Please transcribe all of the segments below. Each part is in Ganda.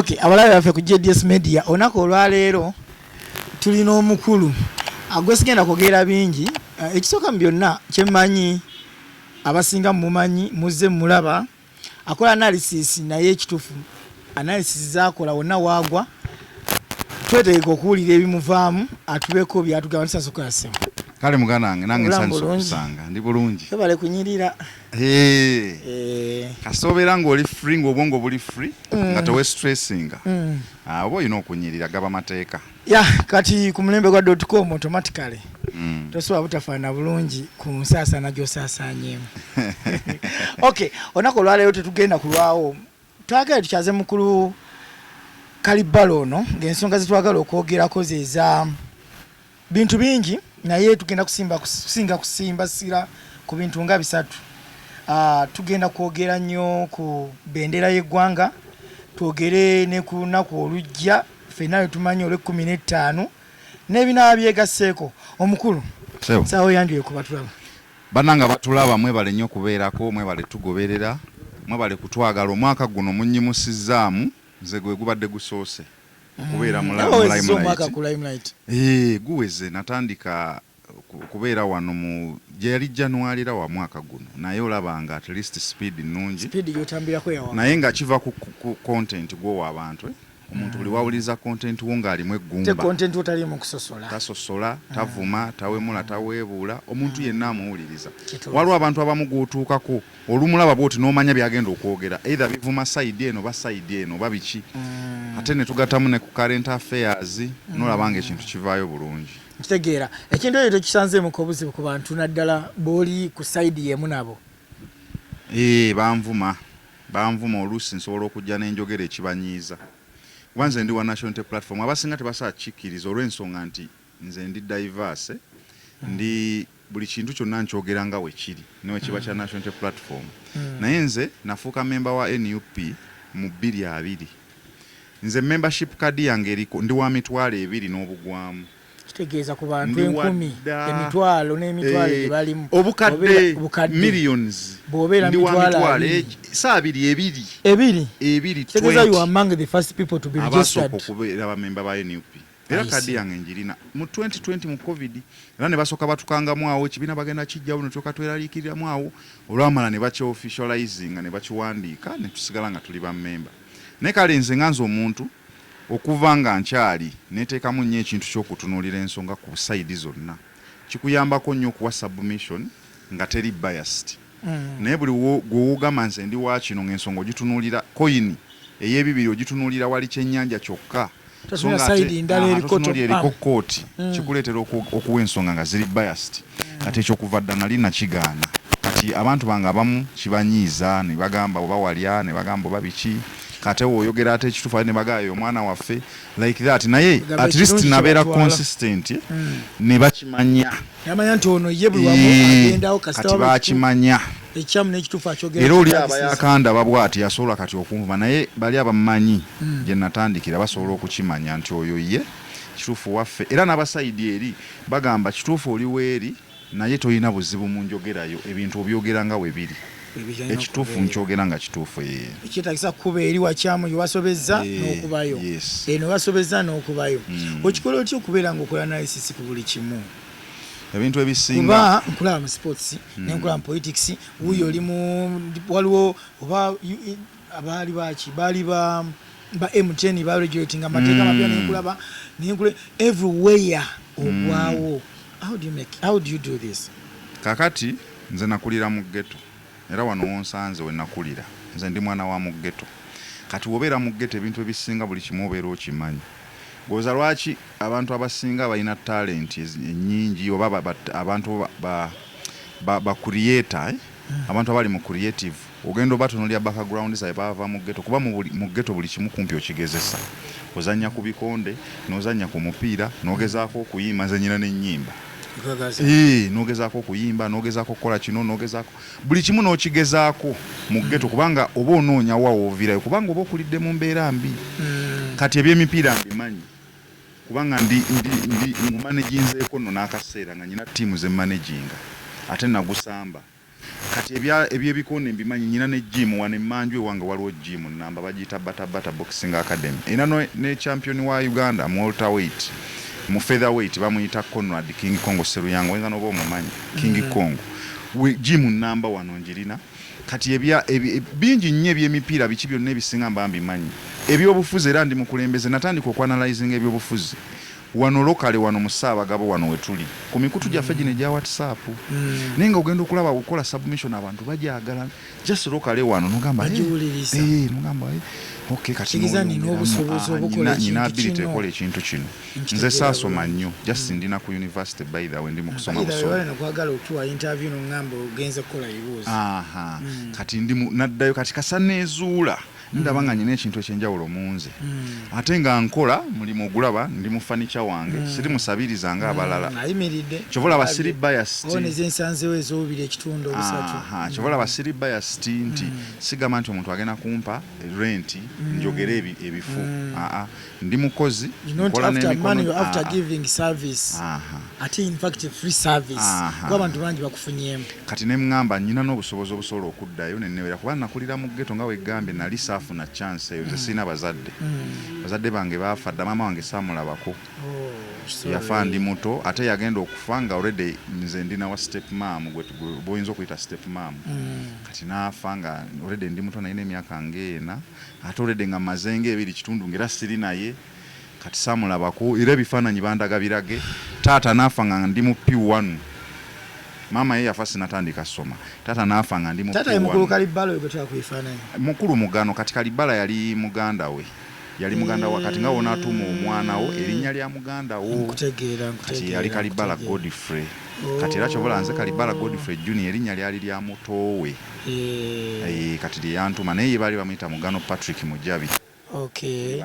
Okay, abalabe baffe ku JDS Media onako olwaleero tulina omukulu agwesigenda kwogera bingi ekisooka mu byonna kyemmanyi abasinga mumanyi muzze mulaba akola analysis naye ekituufu analysis zaakola wonna waagwa twetegeka okuwulira ebimuvaamu atubeko byatugamba ntisasoka yasema kale muganda wange nange nsanyusa okusanga ndi bulungi tebale kunyirira kasobeera ng'oli free ng'obwongo buli free nga tewe stressinga oba olina okunyirira gaba mateeka kati ku mulembe gwa .com automatically tosobola butafaana bulungi ku nsaasana gy'osaasaanyeemu. Okay, onako olwaleero tetugenda kulwawo twagala tukyaze mukulu Kalibalo ono ng'ensonga zetwagala okwogerako zeeza bintu bingi naye tugenda kusimba sira ku bintu nga bisatu. Tugenda kwogera nnyo ku bendera y'eggwanga, twogere ne ku lunaku olujja ffenna tumanyi olw'15 n'ebinaaba byegasseeko. Omukulu saawa yandiwe ku batulaba bannanga batulaba mwebale nnyo okubeerako, mwebale tugoberera, mwebale kutwagala. Omwaka guno munnyimusizaamu nze gwe gubadde gusoose kubeera mu Limelight. Guweze natandika kubeera wano mu gyali January wa mwaka guno, naye olabanga at least speed nnungi, naye nga kiva ku content gwowa abantu omuntu buli wawuliza content wo ng'alimu eggumba, content otali mu kusosola, tasosola, tavuma, tawemula, taweebuula, omuntu yenna amuwuliriza. Waliwo abantu abamu gw'otuukako olumulaba bw'oti n'omanya byagenda okwogera, either bivuma side eno ba side eno ba biki, ate ne tugatamu ne ku current affairs n'olabanga ekintu kivaayo bulungi. Kitegeera ekintu ekyo tekisanzeemu ku buzibu ku bantu naddala b'oli ku side yemu nabo. Banvuma oluusi nsobola okujja n'enjogera ekibanyiiza. Nze ndi wa National Platform abasinga tebasaa kikkiriza olw'ensonga nti nze ndi diverse, ndi buli kintu kyonna nkyogera nga we kiri newe kiba kya National Platform. Naye nze nafuuka member wa NUP mu 2020. Nze membership card yange eriko ndi wa mitwalo 2 n'obugwamu. Kitegeeza ku bantu 10,000 emitwalo n'emitwalo gye balimu obukadde millions bw'obeera mitwalo 2 kitegeeza you among the first people to be registered okubeera bamemba ba NUP. Era kadi yange njirina mu 2020 mu COVID era ne basooka batukangamu awo ekibiina bagenda kijjawo ne tuka tweraliikiriramu awo olwamala ne bakyo officializing ne bakiwandiika ne tusigala nga tuli bammemba. Ne kale nze nganze omuntu okuva nga nkyali neteekamu nnyo ekintu ky'okutunuulira ensonga ku side zonna kikuyambako nnyo okuwa submission nga teri biased. Naye buli gw'ogamba nze ndi wa kino ng'ensonga ogitunuulira koyini ey'ebibiri ogitunuulira wali kyennyanja kyokka eriko kooti kikuleetera okuwa ensonga nga ziri biased. Kati ekyokuva dda nali nakigaana. Kati abantu bange abamu kibanyiiza ne bagamba oba walya ne bagamba oba biki, kate oyogera ate ekituufu ne bagaayo omwana waffe like that, naye at least nabeera consistent ne bakimanya nti ono ye buli wamu agendawo kati bakimanya ekyamu n'ekituufu akyogera. Era oli abayakanda babwati yasobola kati okunvuma, naye bali abamanyi gye natandikira basobola okukimanya nti oyo ye kituufu waffe. Era n'abasayidi eri bagamba kituufu oli weeri naye toyina buzibu mu njogerayo, ebintu obyogera nga we biri. Ekituufu nkyogera nga kituufu ekyetagisa kuba eri wakyamu yewasobezza n'okubayo eno wasobezza n'okubayo. Okikola otya okubeera ng'okola analysis ku buli kimu? Ebintu ebisinga kuba nkulaba mu sports nenkulaba mu politics wuyo oli mu waliwo oba abaali baki baali ba M10 ba regulating amateeka mapya nenkulaba everywhere ogwawo. How do you do this? Kakati nze nakulira mu ghetto era wano wonsanze we nakulira, nze ndi mwana wa mu ghetto. Kati wobeera mu ghetto ebintu ebisinga buli kimu obeera okimanyi. Goza lwaki abantu abasinga balina talent ennyingi oba abantu ba creator abantu abali mu creative ogenda obatunuulira background zaabwe bava mu ghetto, kuba mu ghetto buli kimu kumpi okigezesa. Ozannya ku bikonde, n'ozannya ku mupiira, n'ogezaako okuyimba, nze nnyina n'ennyimba. N'ogezaako okuyimba, n'ogezaako okukola kino, n'ogezaako buli kimu n'okigezaako mu ghetto kubanga oba onoonya wa woovirayo kubanga oba okulidde mu mbeera mbi. Kati eby'emipiira mbimanyi kubanga ndi managinzeeko nno n'akaseera nga nyina ttiimu ze managinga ate nagusamba kati ebyebikono mbimanyi nyina ne gym wane manjwe wange waliwo gym namba bagiyita Bata Boxing Academy ina ne champion wa Uganda mu welterweight mu featherweight bamuyita Conrad King Kongo Seruyango wenga nobo mumanyi King Kongo gym namba wano njirina kati bingi nnyo ebyemipiira biki byonna ebisinga mbimanyi ebyobufuzi era ndi mukulembeze natandika okwanalizing ebyobufuzi wano lokale wano Musaabagabo wano wetuli ku mikutu gyaffe gino egya WhatsApp naye nga ogenda okulaba okukola submission abantu bajagala just lokale wano nogamba nogamba okay kati nina ability ekola ekintu kino nze saasoma nnyo just ndina ku university by the way ndi mu kusoma kati ndi naddayo kati kasaneezuula ndaba nga nyina ekintu ekyenjawulo munze ate nga nkola mulimu ogulaba ndi mu furniture wange siri musabiriza nga abalala kyobola basiri biased kyobola basiri biased nti sigamba nti omuntu agenda kumpa rent njogere ebifu ndi mukozi nkola n'emikono kati ne mngamba nyina n'obusobozi obusobola okuddayo nennewera kuba nakulira mu ghetto nga wegambe nali saafuna chance eyo nze sina bazadde bange baafa dda maama wange saamulabako yafa ndi muto ate yagenda okufa nga already nze ndina wa step mom boyinza okuyita step mom kati naafa nga already ndi muto nalina emyaka ngeena ate already nga mazenge ebiri kitundu ngera siri naye kati saamulabako era ebifaananyi bandaga birage taata naafa nga ndi mu P1 mama ye yafa sinatandika soma taata naafa nga ndi mu taata mukulu Kalibala yogotya kuifaananyi mukulu mugano kati Kalibala yali muganda we yali muganda wa kati nga wona atuma omwana wo erinnya lya muganda wo kati yali Kalibala Godfrey kati era kyobola nze Kalibala Godfrey Junior erinnya lyali lya mutowe kati lyantuma naye baali bamuyita mugano Patrick Mujabi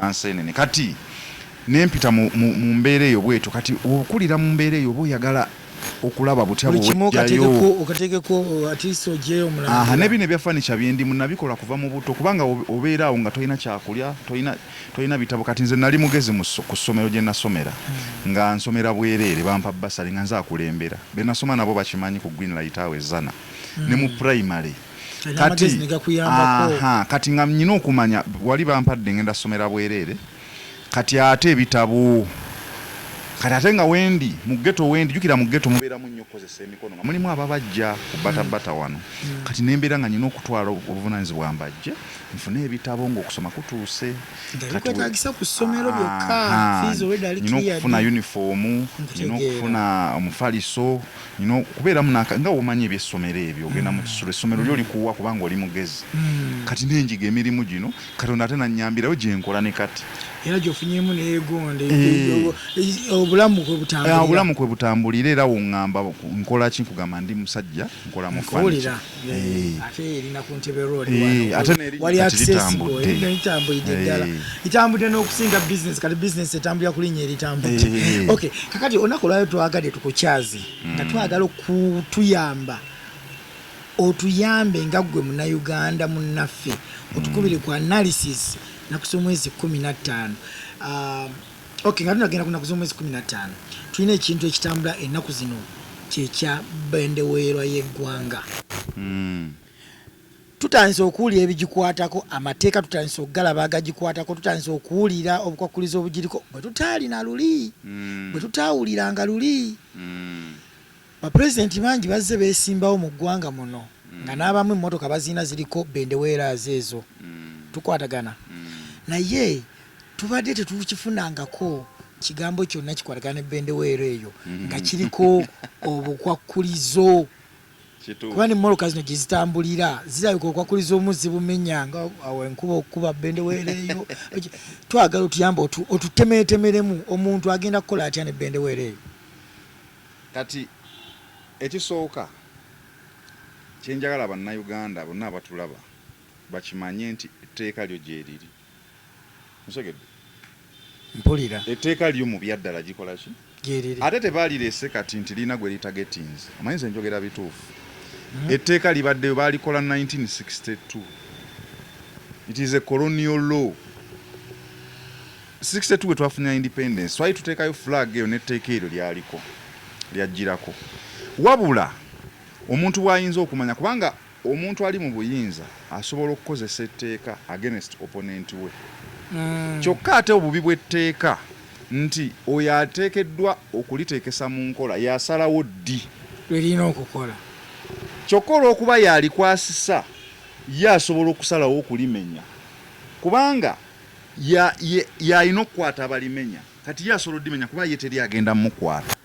ansenene kati nempita mu mbeera eyo bwetu kati okulira mu mbeera eyo boyagala okulaba butya bw'ojjayo okategeko atiso jeyo mulanga nebino byafanisha byendi munabikola kuva mu buto kubanga obeeraawo nga toyina kyakulya toyina bitabo kati nze nali mugezi ku ssomero gye nasomera nga nsomera bwereere bampa basali nga nza kulembera be nasoma nabo bakimanyi ku Green Light House Zana ne mu primary kati nga nyina okumanya wali bampadde ngenda somera bwereere kati ate ebitabo kati ate nga wendi mu ghetto wendi jukira mu ghetto mubeeramu nnyo okukozesa emikono nga mulimu ababajja ku bata wano kati nembeera nga nyina okutwala obuvunaanyizibwa mbajje nfune ebitabo ng'okusoma kutuuse kwetagisa ku ssomero byokka nyina okufuna uniform nyina okufuna omufaliso nyina okubeeramu nga womanyi ebyessomero ebyo ogenda mu kisulo essomero lyo likuwa kubanga oli mugezi kati nenjiga emirimu gino Katonda ate nannyambirayo gye nkola ne kati era gyofunyemu neyegonde obulamu kwe butambulira era woŋŋamba nkola ki nkugamba ndi musajja nkola mu ate erina ku ntebe wali itambudde ddala itambudde n'okusinga business kati business etambulira ku linnya eritambudde okay kakati olunaku lwayo twagadde tukukyazi nga twagala okutuyamba otuyambe nga ggwe munnayuganda munnaffe otukubire ku analysis nakusa omwezi 15 okay nga tunagenda kunakuza omwezi 15 tulina ekintu ekitambula ennaku zino kyekya bendeweerwa y'eggwanga tutandise okuwulira ebigikwatako amateeka tutandise okugalaba agagikwatako tutandise okuwulira obukwakuliza obugiriko bwe tutaalina luli bwe tutaawuliranga luli bapulezidenti bangi bazze beesimbawo mu ggwanga muno nga n'abamu emmotoka baziina ziriko bendeweerazo ezo tukwatagana naye tubadde tetukifunangako kigambo kyonna kikwatagana ebbendeweero eyo nga kiriko obukwakulizo kuba n'emmoloka zino gye zitambulira zirabika okwakuliza omuzzi bumenya nga awo enkuba okukuba bendeweero eyo twagala otuyamba otutemeetemeremu omuntu agenda kukola atya nebbendeweero eyo kati ekisooka kyenjagala bannayuganda bonna abatulaba bakimanye nti etteeka lyo gyeriri nsogedde mpulira etteeka lyo mu byaddala gikola ki gyeriri ate tebaalirese kati nti lina gwe lita gettins amanyi nze njogera bituufu etteeka libaddeyo baalikola 1962 it is a colonial law 62 we twafunira independence twali tuteekayo flag eyo n'etteeka eryo lyaliko lyajjirako wabula omuntu bw'ayinza okumanya kubanga omuntu ali mu buyinza asobola okukozesa etteeka against opponent we kyokka ate obubi bw'etteeka nti oyo ateekeddwa okuliteekesa mu nkola yasalawo ddi lwerina okukola kyokka olw'okuba yalikwasisa ye asobola okusalawo okulimenya kubanga yalina okukwata abalimenya kati ye asobola oddimenya kuba ye teri agenda mukwata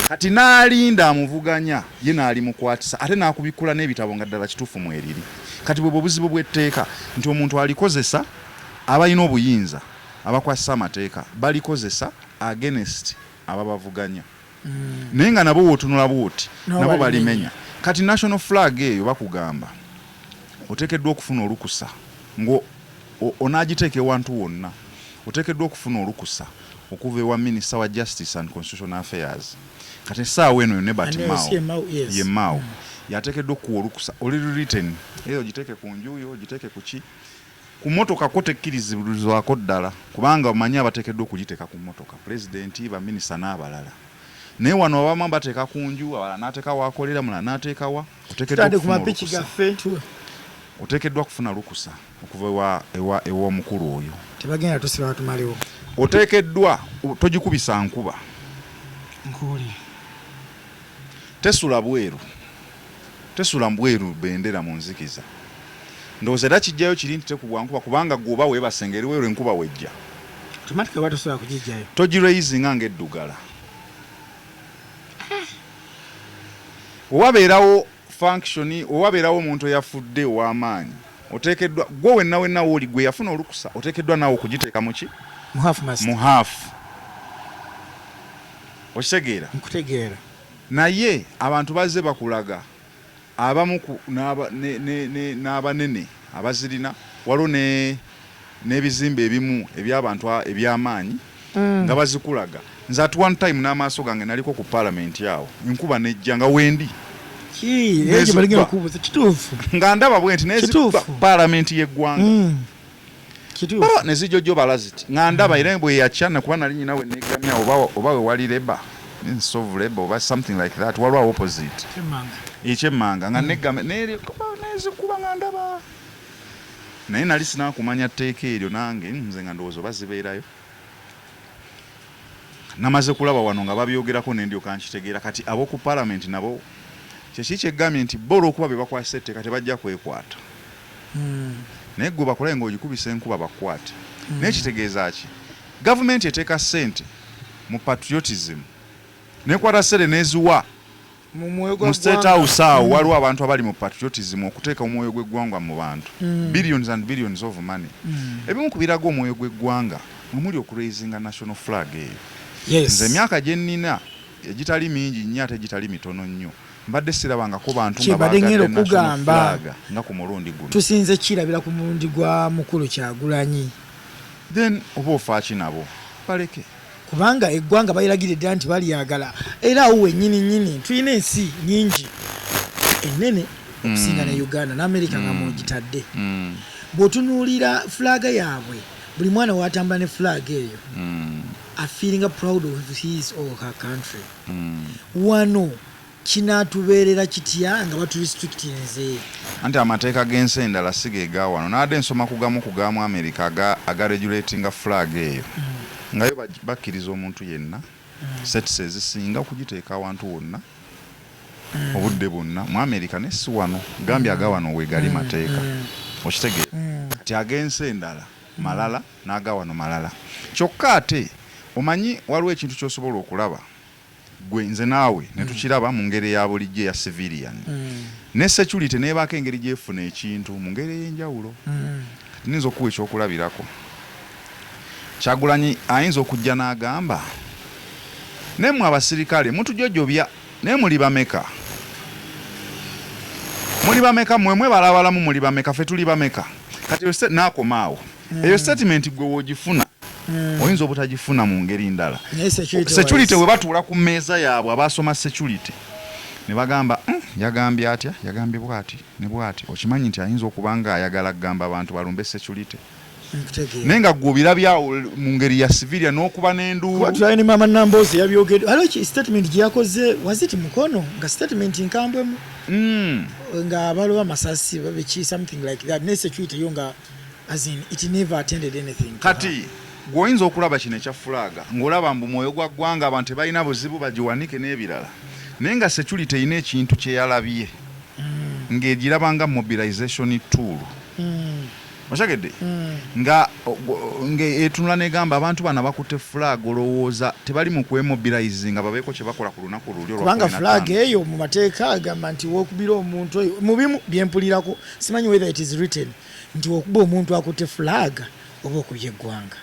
kati n'alinda amuvuganya ye n'alimukwatisa ate n'akubikkula n'ebitabo nga ddala kituufu mweriri kati bwe buzibu bw'etteeka nti omuntu alikozesa abalina obuyinza abakwasisa amateeka balikozesa against ababavuganya naye nga nabo wootunula bwoti nabo balimenya kati national flag eyo bakugamba oteekeddwa okufuna olukusa onaagiteeka ewantu wonna oteekeddwa okufuna olukusa okuva ewa minisita wa justice and constitutional affairs kati essaawa eno yonna Mao ye Mao yateekeddwa okuwa olukusa oli written eyo giteeke ku njuyo giteeke ku ki ku motoka ko tekkirizibwako ddala kubanga omanyi abateekeddwa okugiteeka ku motoka pulezidenti baminisita n'abalala naye wano abamu bateeka ku nju abalala n'ateeka waakolera mulala n'ateeka wa oteekeddwa kufuna lukusa okuva ewa omukulu oyo tebagenda tusiba batumalewo oteekeddwa togikubisa nkuba tesula bweru bendera mu nzikiza ndowooza era kijjayo kiri nti tekubwa nkuba kubanga gwoba weebasengeri weero enkuba wejja togiraizinga ng'eddugala owabeerawo function owabeerawo omuntu eyafudde ow'amaanyi oteekeddwa gwe wenna wooli gwe yafuna olukusa oteekeddwa naawe okugiteeka mu ki mu haafu okitegeera naye abantu bazze bakulaga abamu n'abanene abazirina waliwo n'ebizimbe ebimu eby'abantu eby'amaanyi nga bazikulaga nze at one time n'amaaso gange naliko ku parliament awo enkuba nejja nga wendi nga ndaba bwe nti parliament y'eggwanga nezijjojo balaziti nga ndaba era bwe yakyana kuba nali nyina we negamya oba we wali leba insolve leba oba something like that waliwo opposite ekyemmanga nga nezikuba nga ndaba naye nali sinakumanya tteeka eryo nange nze nga ndowooza oba zibeerayo namaze kulaba wano nga babyogerako nendyoka nkitegeera kati ab'oku parliament nabo kyeki kyeggambye nti bo olw'okuba be bakwasa etteeka tebajja kwekwata naye gwe bakolaye ng'ogikubisa enkuba bakwate naye kitegeeza ki gavumenti eteeka ssente mu patriotism nekwata ssente neziwa mu state house awo waliwo abantu abali mu patriotism okuteeka omwoyo gw'eggwanga mu bantu billions and billions of money ebimu ku biraga omwoyo gw'eggwanga omuli okuraisinga national flag eyo nze emyaka gye nnina egitali mingi nnyo ate egitali mitono nnyo mbadde sirabangako bantu nga bagadde national flag nga ku mulundi guno tusinze kirabira ku mulundi gwa mukulu Kyagulanyi then oba ofaaki nabo baleke kubanga eggwanga bayiragiridde nti balyagala era awo wennyini tulina ensi nyingi ennene okusinga ne Uganda n'Amerika nga mugitadde bw'otunuulira fulaga yaabwe buli mwana watambula ne fulaga eyo are feeling proud of his or her country wano kinatubeerera kitya nga baturestrictinze anti amateeka g'ensi endala sigeega wano naadde nsoma kugamu America aga regulatinga flag eyo ngayo bakkiriza omuntu yenna sets ezisinga okugiteeka awantu wonna obudde bwonna mu America ne si wano gambye aga wano weegali mateeka okitegeera kati ag'ensi endala malala n'aga wano malala kyokka ate omanyi waliwo ekintu ky'osobola okulaba gwe nze naawe ne tukiraba mu ngeri ya bulijjo ya civilian ne security neebaako engeri gyefuna ekintu mu ngeri ey'enjawulo nninza okuwa ekyokulabirako Kyagulanyi ayinza okujja n'agamba nemwe abasirikale mutujojobya naye muli bameka mwemwe balabalamu muli bameka ffe tuli bameka kati n'akomaawo eyo statement gwe woogifuna oyinza obutagifuna mu ngeri ndala security we batuula ku mmeeza yaabwe abaasoma security ne bagamba yagambye atya yagambye bwati ne bwati okimanyi nti ayinza okuba nga ayagala kugamba abantu balumbe security naye nga gwe obirabyawo mu ngeri ya civilian n'okuba n'enduulu. Tulina Maama Nambooze yabyogedde waliwo statement gye yakoze waziti mukono nga statement nkambwemu nga baloba amasasi babeki something like that ne security yo nga as in it never attended anything. Kati gwoyinza okulaba kino ekya fulaga ng'olaba mbu mwoyo gwa ggwanga abantu tebalina buzibu bagiwanike n'ebirala naye nga security eyina ekintu kye yalabye ng'egirabanga mobilization tool. Oshagedde nga etunula negamba abantu bana bakutte flag olowooza tebali mu kwemobilize nga babeeko kye bakola ku lunaku luli kubanga flag eyo mu mateeka agamba nti wokubira omuntu oyo mu bimu byempulirako simanyi whether it is written nti wokuba omuntu akutte flag oba okubye eggwanga.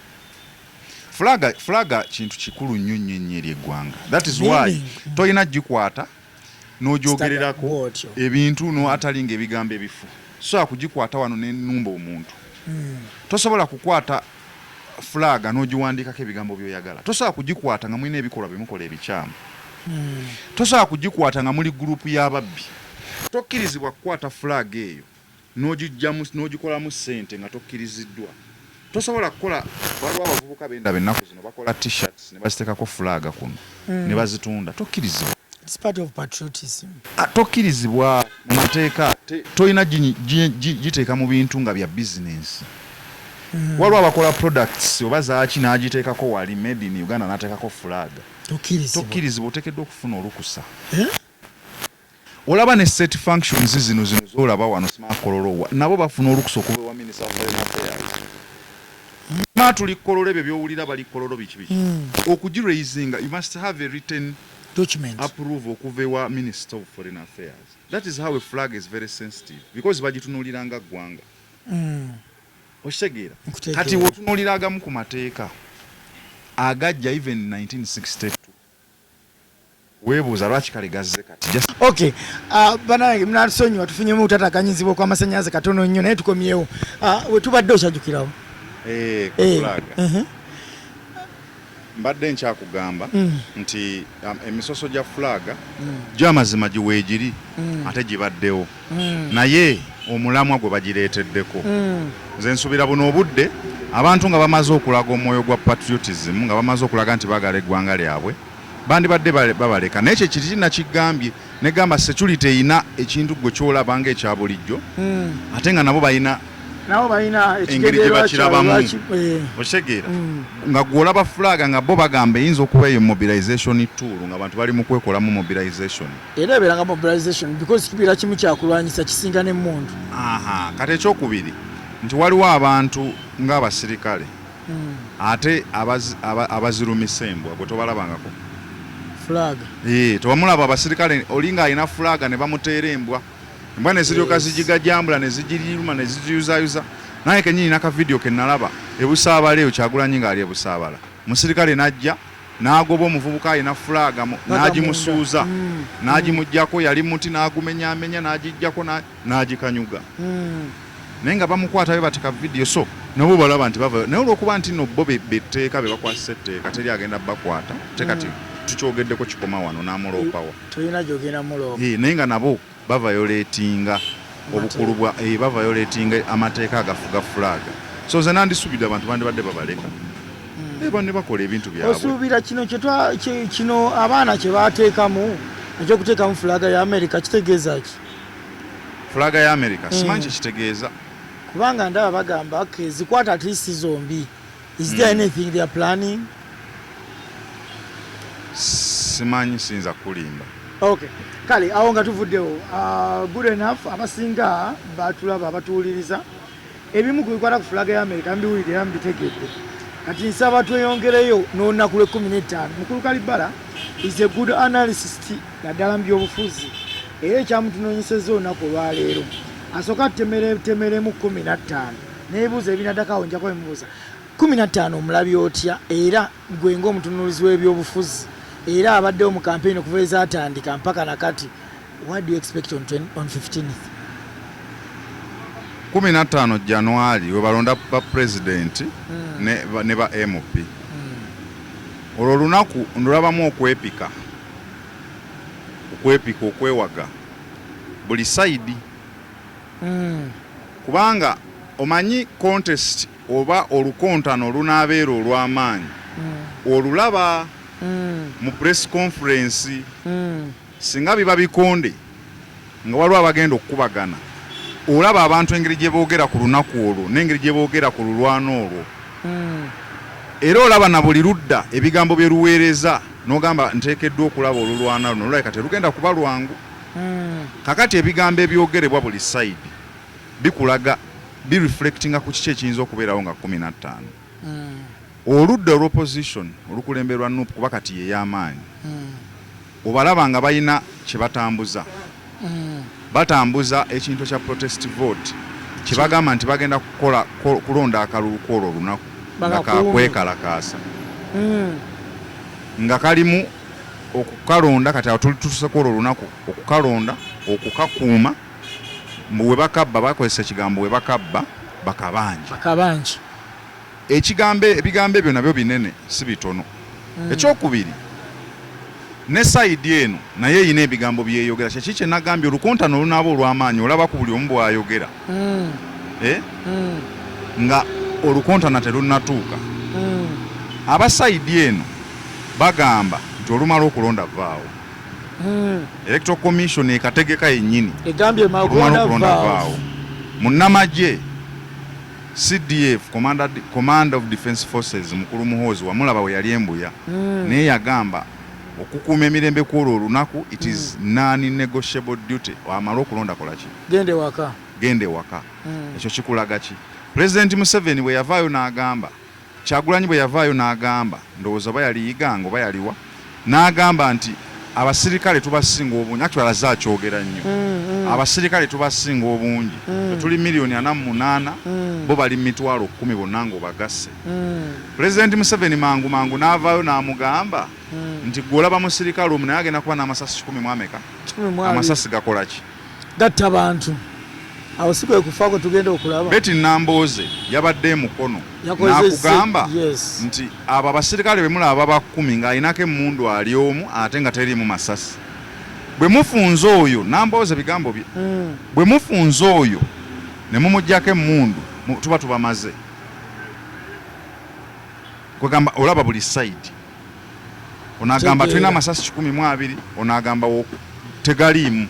Flaga kintu kikulu nnyo eri eggwanga. That is why toyina gikwata n'ogyogererako ebintu no atalinga ebigambo ebifu. So akugikwata wano n'ennumba omuntu. Tosobola kukwata flaga n'ogiwandikako ebigambo by'oyagala. Tosobola kugikwata nga mulina ebikolwa bimukola ebikyamu. Tosobola kugikwata nga muli gurupu y'ababbi. Tokkirizibwa kukwata flaga eyo n'ogikolamu ssente nga tokkiriziddwa. Tosobola kukola waliwo abavubuka b'endaba ennaku zino bakola t-shirts ne baziteekako flaga kuno ne bazitunda. Tokkirizibwa. It's part of patriotism. Tokkirizibwa mu mateeka toyina giteeka mu bintu nga bya business. Waliwo abakola products oba zaaki n'agiteekako wali made in Uganda n'ateekako flaga. Tokkirizibwa oteekeddwa okufuna olukusa. Olaba ne set functions zino z'olaba wano Smart Kololo nabo bafuna olukusa okuva ewa Minister of Foreign Affairs. Tuli kololo ebyo by'owulira bali kololo biki. Okugiraisinga you must have a written document approve okuva ewa Minister of Foreign Affairs. That is how a flag is very sensitive because bagitunuliranga ggwanga. Okitegeera kati wotunulira agamu ku mateeka agajja even 1962 weebuuza lwaki kale gazze kati. Okay, banange mnasonyiwa tufunyemu obutatakanyizibwa kw'amasannyalaze katono nnyo naye tukomyewo we tubadde okyajukirawo flag. Mbadde nkyakugamba nti emisoso gya flaga gy'amazima giweegiri ate gibaddewo naye omulamwa gwe bagireeteddeko. Nze nsubira buno obudde abantu nga bamaze okulaga omwoyo gwa patriotism nga bamaze okulaga nti baagala eggwanga lyabwe bandibadde babaleka naye ekyo kiri nakigambye negamba security eyina ekintu gwe kyolaba nga ekya bulijjo ate nga nabo balina engeri gye bakirabamu. Okitegeera nga gwolaba flaga nga bo bagamba eyinza okuba eyo mobilization tool nga abantu bali mu kwekolamu mobilization. Era ebeeranga mobilization because kibiira kimu kyakulwanyisa kisinga n'emmundu. Kati ekyokubiri nti waliwo abantu ng'abasirikale ate abazirumisa embwa gwe tobalabangako flaga. Tewamulaba abasirikale olinga alina flaga ne bamuteera embwa ne ziryoka zigigajambula ne zigiriruma ne zigiyuzayuza. Naye kenyini naka video ke nalaba ebusaabala eyo Kyagulanyi ng'ali ebusaabala musirikale najja n'agoba omuvubuka alina flaga n'agimusuuza n'agimuggyako yali muti n'agumenyaamenya n'agijjako n'agikanyuga naye nga bamukwata be bateeka video so nabo balaba nti bava naye olw'okuba nti nno bo betteeka be bakwasisa etteeka teri agenda bakwata tekati tukyogeddeko kikoma wano n'amuloopawa tolina gyogenda muloopa naye nga nabo bavayoletinga obukulu bwa bavayoletinga amateeka agafuga flaga so ze nandisubidde abantu bandibadde babaleka ne bakola ebintu byabwe. Osuubira kino abaana kye baateekamu ekyokuteekamu flaga ya America kitegeeza ki? Flaga ya America simanyi kitegeeza kubanga ndaba bagamba zikwata at least zombi. Is there anything they are planning? Simanyi sinza kulimba. Okay. Kale awo nga tuvuddewo good enough abasinga batulaba batuwuliriza ebimu ku bikwata ku flaga ya America mbiwulire era mbitegedde kati nsaba tweyongereyo n'olunaku lw'15 mukulu Kalibala is a good analyst naddala mu by'obufuzi era ekyamutunoonyesezza olunaku olwaleero asooka temeremu 15 neebuuza ebinaddakawo njako emubuuza 15 omulabi otya era gwe ng'omutunuulizi w'ebyobufuzi era abaddewo mu campaign okuva ezaatandika mpaka nakati. What do you expect on 15th? 15 January we balonda ba president ne ba MP. Olwo lunaku ndulabamu okwepika okwewaga buli side kubanga omanyi contest oba olukontano lunaabeera olw'amaanyi olulaba mu press conference singa biba bikonde nga waliwo abagenda okukubagana olaba abantu engeri gye boogera ku lunaku olwo n'engeri gye boogera ku lulwana olwo era olaba na buli ludda ebigambo bye luweereza n'ogamba nteekeddwa okulaba olulwana luno olulabika terugenda kuba lwangu kakati ebigambo ebyogerebwa buli side bikulaga bireflectinga ku kiki ekiyinza okubeerawo nga 15 oludda olw'opposition olukulemberwa Nuupu kuba kati yey'amaanyi obalaba nga balina kye batambuza batambuza ekintu kya protest vote kibagamba nti bagenda kulonda akalulu kwolwo olunaku nga kakwekalakaasa nga kalimu okukalonda kati awo tulituuse kwolwo olunaku okukalonda okukakuuma we bakabba bakozesa ekigambo we bakabba bakabanja ebigambo ebyo nabyo binene si bitono ekyokubiri ne sayidi eno naye eyina ebigambo byeyogera kyeki kye nagambye olukontano olunaaba olw'amaanyi olaba ku buli omu bwayogera nga olukontana terunnatuuka aba sayidi eno bagamba nti olumala okulonda vaawo electoral commission ekategeka yennyini olumala okulonda vaawo munnamagye CDF Command of Defense Forces mukulu Muhoozi wamulaba we yali embuya naye yagamba okukuuma emirembe kwolwo olunaku it is non-negotiable duty wamala okulonda kolaki gende waka ekyo kikulaga ki President Museveni bwe yavaayo n'agamba Kyagulanyi bwe yavaayo n'agamba ndowooza oba yaliyiganga oba yaliwa n'agamba nti abasirikale tubasinga obungi actually azakyogera nnyo abasirikale tubasinga obungi tuli miliyoni 48 bo bali 10,000 bonna ng'obagasse President Museveni mangu n'avaayo n'amugamba nti gw'olaba musirikale omu naye agenda kuba n'amasasi 10 mu ameka amasasi gakola ki gatta abantu awo si kwe kufaako tugenda okulaba Betty Nambooze yabadde mukono n'akugamba nti abo abasirikale be mulaba baba 10 ng'alinako emmundu ali omu ate nga teriimu masasi bwe mufunza oyo Nambooze bigambo bye bwe mufunza oyo ne mumuggyako emmundu tuba tubamaze kwegamba olaba buli side onagamba tulina amasasi 12 onagamba tegaliimu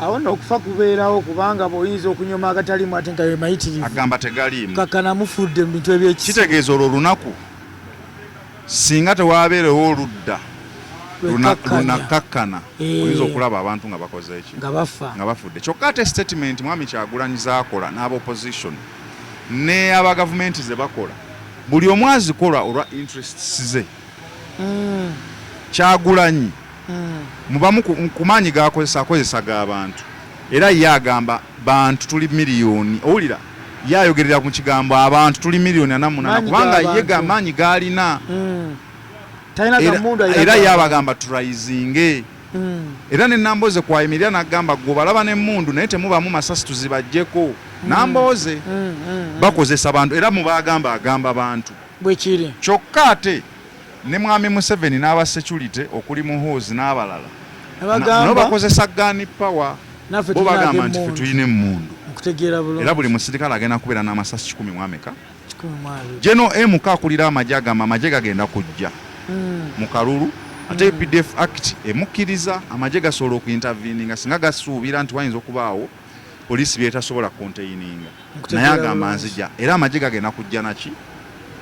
awo n'okufa kubeerawo kubanga bw'oyinza okunyoma agatalimu ate nga mayitirivu agamba tegaliimu kakana mufudde mu bintu ebyekisa kitegeeza olwo olunaku singa tewaabeerewo oludda lunakakkana oyinza okulaba abantu nga bakoze eki nga bafudde kyokka ate statement Mwami Kyagulanyi zaakola n'aba opposition ne aba gavumenti ze bakola buli omu azikola olwa interests ze Kyagulanyi mubamu ku maanyi akozesa g'abantu era ye agamba bantu tuli miliyoni owulira yayogerera ku kigambo abantu tuli miliyoni 48 kubanga ye gamaanyi gaalina era yabagamba turayizinge era ne Nambooze kwayimirira n'agamba gwe balaba n'emmundu naye temubamu masasi tuzibajjeko Nambooze bakozesa bantu era mubagamba agamba bantu bwekiri kyokka ate ne Mwami Museveni n'aba security okuli Muhoozi n'abalala nabo bakozesa gun power bo bagamba nti ffe tulina emmundu era buli musirikale agenda kubeera n'amasasi 10 mu ameka General MK akulira amagye agamba amagye gagenda kujja mu kalulu ate PDF Act emukkiriza amagye gasobola okuinterveninga singa gasuubira nti wayinza okubaawo poliisi byetasobola containinga naye agamba nzija era amagye gagenda kujja naki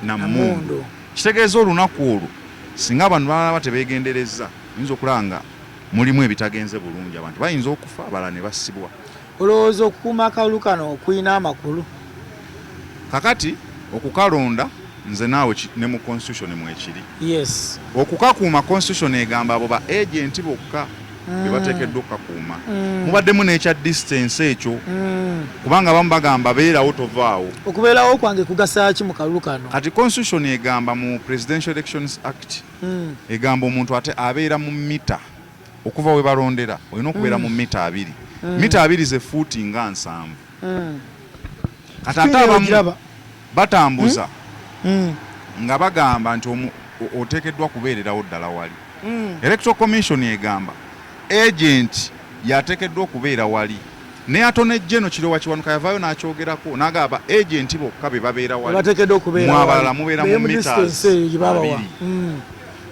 nammundu kitegeeza olunaku olwo singa abantu balaba tebeegendereza oyinza okulanga mulimu ebitagenze bulungi abantu bayinza okufa abalala ne bassibwa olowooza okukuuma akalulu kano okulina amakulu kakati okukalonda nze naawe ne mu constitution mwekiri yes okukakuuma constitution egamba abo ba agenti bokka bebateekeddwa okukakuuma mubaddemu n'ekya distance ekyo kubanga abamu bagamba beerawo tovaawo okubeerawo kwange kugasaaki mu kalulu kano kati constitution egamba mu Presidential Elections Act egamba omuntu ate abeera mu mita okuva we balondera olina okubeera mu mita 2 mita 2 ze fuuti nga 7 kati ate abamu batambuza nga bagamba nti oteekeddwa kubeererawo ddala wali Electoral Commission egamba agent yateekeddwa okubeera wali ne Attorney General Kirowa Kiwanuka yavaayo n'akyogerako n'agamba agenti bokka be babeera wali mu abalala mubeera mu meters babiri.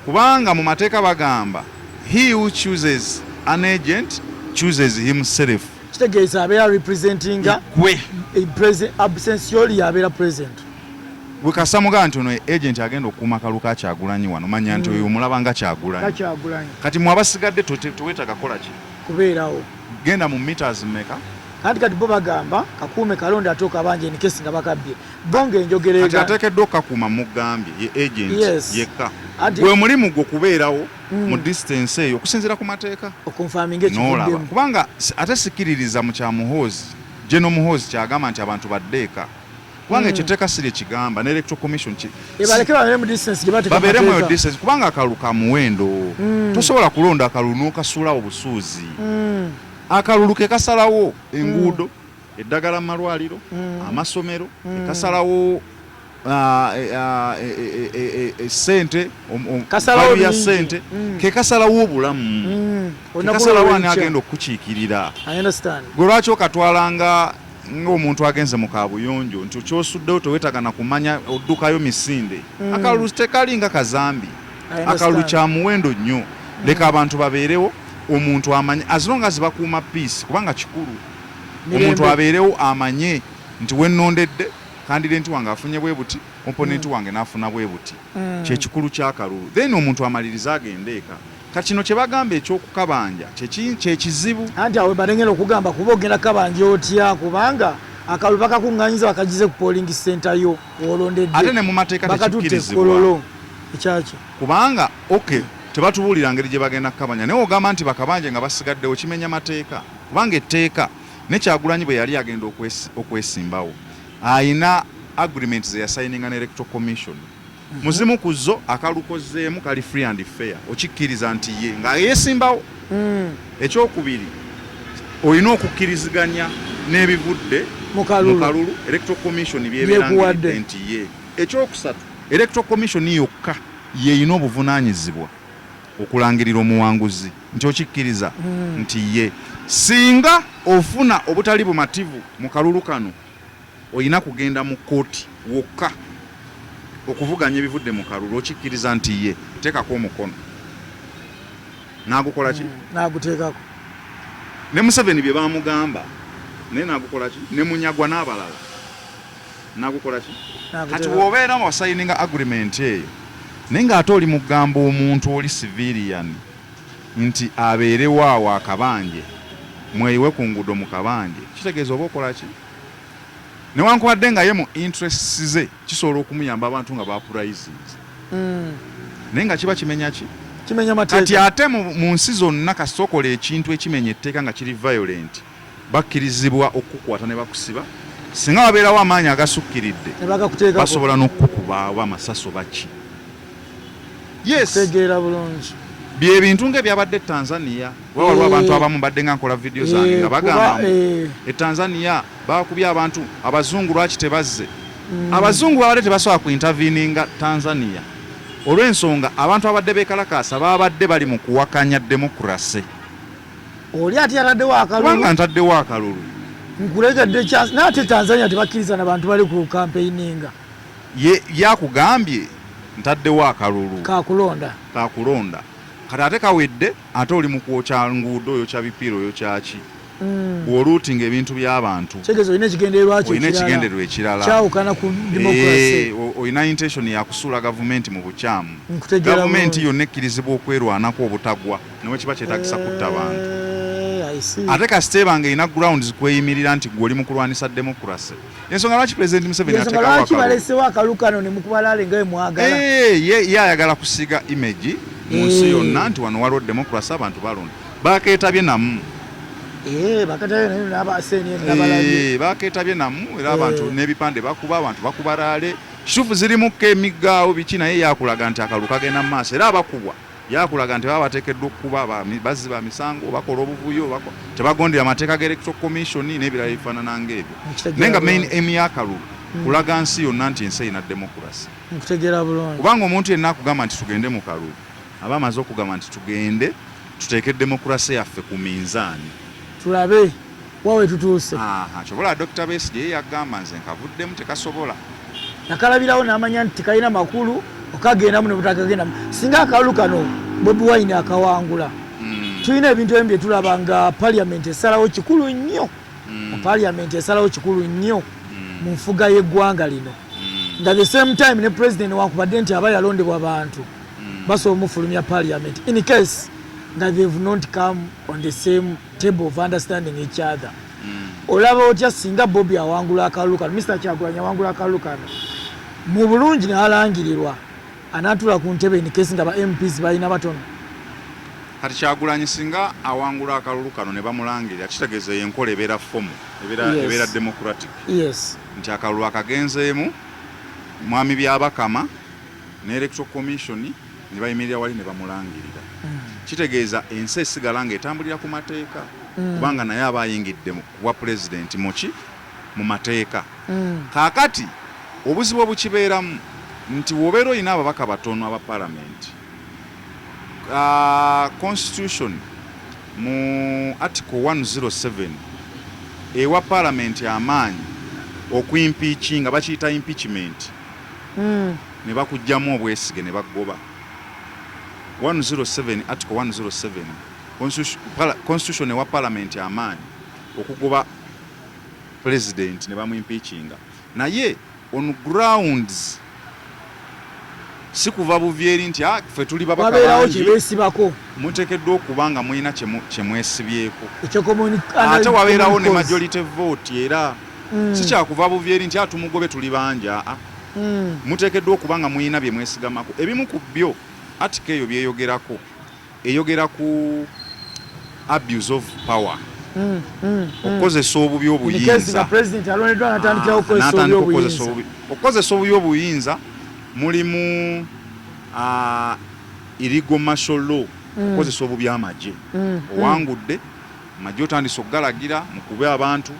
Kubanga mu mateeka bagamba he who chooses an agent chooses himself. Kitegeeza abeera representing absence yoli abeera present. Wekasa mugaa nti ono agent agenda okukuuma akalu ka Kyagulanyi wano manya nti oyo omulaba nga Kyagulanyi. Kati mu abasigadde tuweetaga kola ki? Kubeerawo. Genda mu meters mmeka? Kati bo bagamba kakuume kalonda atoka abanje in case nga bakabbye. Bonge enjogereza. Kati ateekeddwa okukakuuma mugambye ye agent yekka. Gwe mulimu gwo kubeerawo mu distance eyo okusinziira ku mateeka. Okunfaaminga ekivuddemu. Kubanga ate sikiririza mu kya Muhoozi. General Muhoozi kyagamba nti abantu baddeeka. Kubanga ekiteeka siri ekigamba ne Electoral Commission ebaleke babeere mu distance gye bateeka babeere mu distance kubanga akalu ka muwendo. Tosobola kulonda akalu n'okasuulawo busuuzi. Akalulu ke kasalawo enguudo, eddagala mu malwaliro, amasomero, kasalawo sente, kasalawo ya sente, ke kasalawo obulamu. Kasalawo ani agenda okukiikirira. I understand. Gwe lwaki okatwalanga ng'omuntu agenze mu kaabuyonjo nti ky'osuddewo teweetaga na kumanya oddukayo misinde. Akalulu tekalinga kazambi. Akalulu kya muwendo nnyo. Leka abantu babeerewo. Omuntu amanye as long as bakuuma peace kubanga kikulu omuntu abeerewo amanye nti wennondedde candidate wange afunye bwe buti opponent wange n'afuna bwe buti kye kikulu ky'akalulu then omuntu amaliriza agendeeka kati kino kye bagamba eky'okukabanja kye kizibu anti awe balengera okugamba kuba ogenda kabanja otya kubanga akalulu bakakuŋŋanyiza bakagize ku polling center yo olondedde ate ne mu mateeka tekikkirizibwa ekyaki kubanga okay tebatubuulira ngeri gye bagenda kukabanya naye ogamba nti bakabanje nga basigaddewo kimenya mateeka kubanga etteeka ne Kyagulanyi bwe yali agenda okwesimbawo ayina agreement ze yasayininga ne Electoral Commission muzimu ku zo akalukozeemu kali free and fair okikkiriza nti ye nga yeesimbawo ekyokubiri olina okukkiriziganya n'ebivudde mu kalulu Electoral Commission byebeerangiridde nti ye ekyokusatu Electoral Commission yokka yeeyina obuvunaanyizibwa okulangirira omuwanguzi nti okikkiriza nti ye singa ofuna obutali bumativu mu kalulu kano oyina kugenda mu kooti wokka okuvuganya ebivudde mu kalulu okikkiriza nti ye teekako omukono n'agukola ki n'aguteekako ne Museveni bye bamugamba naye n'agukola ki ne Munyagwa n'abalala n'agukola ki kati w'obeera mu wasayininga agreement eyo naye ng'ate oli mugamba omuntu oli civilian nti abeerewo awo akabanje mweyiwe ku nguudo mu kabanje kitegeeza oba okola ki newankubadde nga ye mu interests ze kisobola okumuyamba abantu nga bapurayizinze naye nga kiba kimenya ki kimenya mateeka kati ate mu nsi zonna kasookola ekintu ekimenya etteeka nga kiri violent bakkirizibwa okukukwata ne bakusiba singa wabeerawo amaanyi agasukkiridde basobola n'okukuba oba amasaso baki yes tegeera bulungi bye bintu ng'ebyabadde Tanzania waliwo abantu abamu badde nga nkola video zange nga bagamba Tanzania bakubye abantu abazungu lwaki tebazze abazungu babadde tebasobola ku interveninga Tanzania olw'ensonga abantu abadde beekalakaasa babadde bali mu kuwakanya demokrasi oli ati yataddewo akalulu kubanga ntaddewo akalulu nkulegedde chance n'ate Tanzania tebakkiriza n'abantu bali ku campaigninga yakugambye ntaddewo akalulu kakulonda kati ate kawedde ate oli mu kwokya nguudo oyo kya bipiira oyo kyaki bw'oluutinga ebintu by'abantu olina ekigendererwa ekirala kyawukana ku demokrasi olina intention yakusuula gavumenti mu bukyamu gavumenti yonna ekkirizibwa okwerwanako obutagwa nawe kiba kyetagisa kutta bantu ate kasite ebanga erina grounds kweyimirira nti gwe oli mu kulwanisa demokrasi ensonga lwaki President Museveni ateekawobalesewo akalukano ne mukubalale nga mwagala ye ayagala kusiga image mu nsi yonna nti wano waliwo demokrasi abantu balonda bakeetabye namu bakeetabye namu era abantu n'ebipande bakuba abantu bakubalaale kituufu zirimukko emiggaawo biki naye yakulaga nti akalu kagenda mu maaso era abakubwa yakulaga nti baba bateekeddwa okukuba bazzi ba misango bakola obuvuyo tebagondera amateeka ga Electoral Commission n'ebirala ebifaanana ng'ebyo naye nga main aim y'akalulu kulaga nsi yonna nti ensi erina demokrasi kubanga omuntu yenna akugamba nti tugende mu kalulu aba amaze okugamba nti tugende tuteeke demokrasi yaffe ku minzaani tulabe wawe tutuuse. Chobola Dr. Besigye yagamba nze nkavuddemu tekasobola. Nakalabirawo n'amanya nti kalina makulu okagendamu ne butakagenda. Singa akalulu kano Bobi Wine akawangula. Tulina ebintu ebimu bye tulaba nga parliament esalawo kikulu nnyo. Parliament esalawo kikulu nnyo mu nfuga y'eggwanga lino. Nga the same time ne president wankubadde nti aba yalondebwa abantu basobola omufulumya parliament in case nga they have not come on the same table of understanding each other. Olaba otya singa Bobby awangula akalulu kano, Mr. Kyagulanyi awangula akalulu kano mu bulungi n'alangirirwa anaatula ku ntebe in case nga ba MPs balina batono. Kati Kyagulanyi singa awangula akalulu kano ne bamulangirira kitegeeza enkola ebeera fomu ebeera democratic. Yes. Nti akalulu akagenzeemu mwami byabakama ne electoral commission ne bayimirira wali ne bamulangirira. Kitegeeza ensi esigala ng'etambulira ku mateeka kubanga naye aba ayingidde kuba president mu mateeka. Kaakati obuzibu obukibeeramu nti wobeera olina ababaka batono aba parliament. Constitution mu article 107 ewa parliament amaanyi okuimpeachinga bakiyita impeachment. Ne bakujjamu obwesige ne bagoba 107 article 107 constitution ewa parliament amaanyi okugoba president ne bamuimpeachinga. Naye on grounds si kuva buvyeri nti ffe tuli babaka bangi muteekeddwa okubanga mulina kyemwesibyeko ate wabeerawo ne majority vote era si kyakuva buvyeri nti tumugobe tuli banja. Muteekeddwa okubanga mulina bye mwesigamako. Ebimu ku byo article eyo byeyogerako eyogera ku abuse of power. Okukozesa obubi obuyinza. Okukozesa obubi obuyinza mulimu illegal martial law. Okukozesa obubi amagye. Owangudde amagye otandise okugalagira mu kuba abantu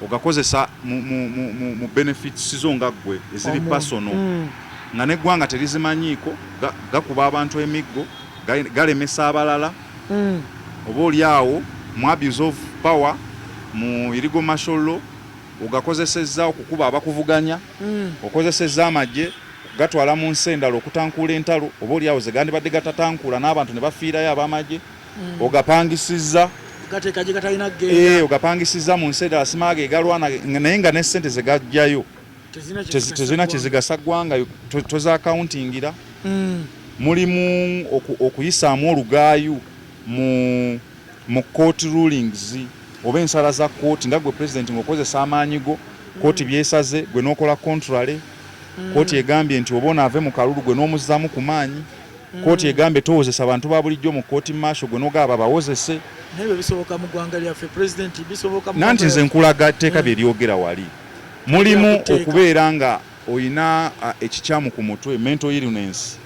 ogakozesa mu benefits zo nga ggwe eziri personal. Nga neggwanga terizimanyiiko gakuba abantu emiggo galemesa abalala. Oba oliawo mu abuse of power mu illegal martial law ogakozesezza okukuba abakuvuganya. Okozesezza amagye gatwala mu nsi endala okutankula entalo oba oliawo ze gandibadde gatatankula n'abantu ne bafiirayo ab'amagye. Ogapangisizza ogapangisizza mu nsi endala simaaga egalwana naye nga n'essente ze gajjayo tezina kyezigasa ggwanga toza accountingira. Mulimu okuyisaamu olugaayu mu court rulings oba ensala za court nga gwe president ng'okozesa amaanyi go court byesaze gwe n'okola contrary. Court egambye nti oba onaave mu kalulu gwe n'omuzzaamu ku maanyi. Court egambye towozesa abantu ba bulijjo mu court martial gwe n'ogaba bawozese. Nebyo bisoboka mu ggwanga lyaffe president bisoboka mu nanti nze nkulaga tteeka bye lyogera wali. Mulimu okubeera nga oyina ekikyamu ku mutwe mental illness.